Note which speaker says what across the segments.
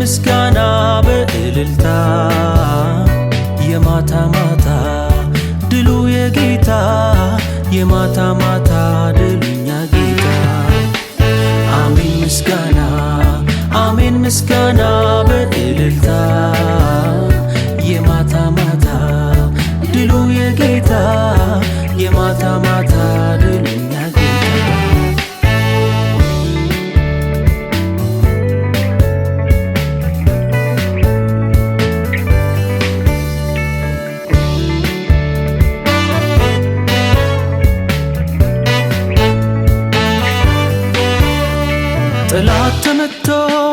Speaker 1: ምስጋና በእልልታ የማታ ማታ ድሉ የጌታ የማታ ማታ ድሉ የኛ ጌታ። አሜን ምስጋና አሜን ምስጋና በእልልታ የማታ ማታ ድሉ የጌታ የማታ ማታ ድሉ የኛ ጌታ። ጠላት ተመቶ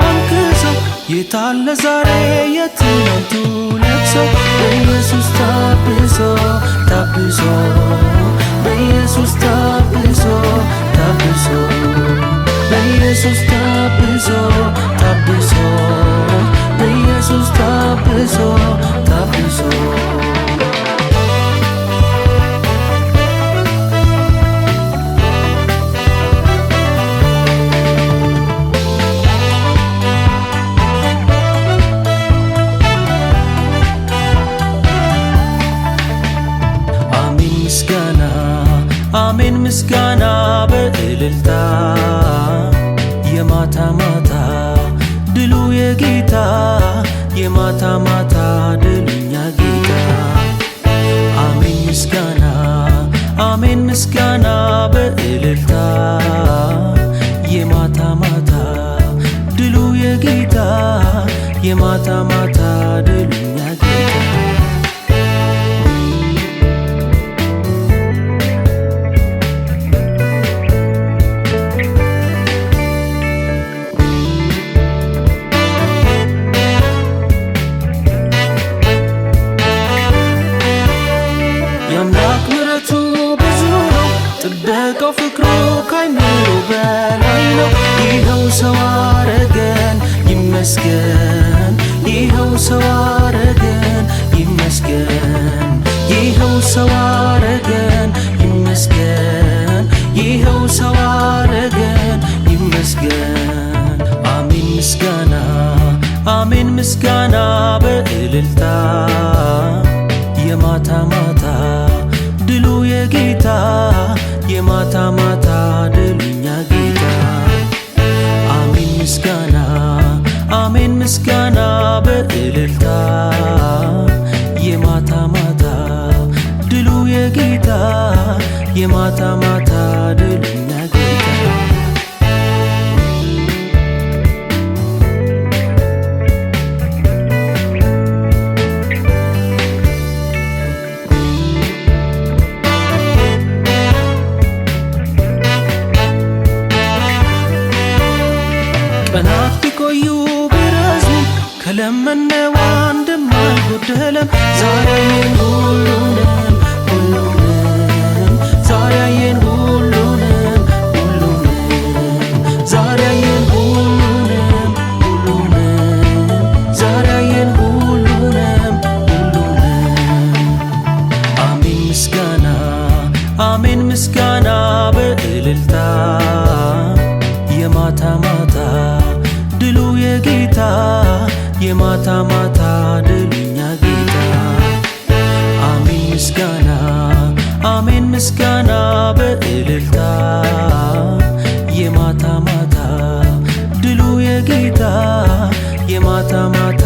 Speaker 1: አንክሶ የታለ ዛሬ የትናንቱ ለቅሶ በኢየሱስ ታብሶ ታብሶ በኢየሱስ ታብሶ ታብሶ በኢየሱስ ታብሶ ታብሶ በኢየሱስ ታብሶ ታብሶ አሜን ምስጋና በእልልታ የማታ ማታ ድሉ የጌታ የማታ ማታ ድሉ የኛ ጌታ። አሜን ምስጋና አሜን ምስጋና በእልልታ የማታ ማታ ድሉ የጌታ የማታ ማታ ድሉ የኛ ጌታ። የአምላክ ምሕረቱ ብዙ ነው፣ ጥበቃው ፍቅሩ ካይምሮ በላይ ነው። ይኸው ሰው አረገን ይመስገን፣ ይኸው ሰው አረገን ይመስገን፣ ይኸው ሰው አረገን ይመስገን፣ ይኸው ሰው አረገን ይመስገን። አሜን ምስጋና አሜን ምስጋና በእልልታ የማታ ማታ ድሉ የጌታ የማታ ማታ ድሉ የኛ ጌታ። አሜን ምስጋና አሜን ምስጋና በእልልታ የማታ ማታ ድሉ የጌታ የማታ ማታ ድሉ የኛ ጌታ። ቀናት ቢቆዩ ቢረዝሙ ከለመነው አንድም አልጎደለም። ዛሬ አየን ሁሉንም ሁሉንም ዛሬ አየን ሁሉንም ሁሉንም ዛሬ አየን ሁሉንም ሁሉንም ዛሬ አየን ሁሉንም ሁሉንም። አሜን ምስጋና አሜን ምስጋና በእልልታ የማታ ማታ ድሉ የጌታ የማታ ማታ ድሉ የኛ ጌታ። አሜን ምስጋና አሜን ምስጋና በእልልታ የማታ ማታ ድሉ የጌታ የማታ ማታ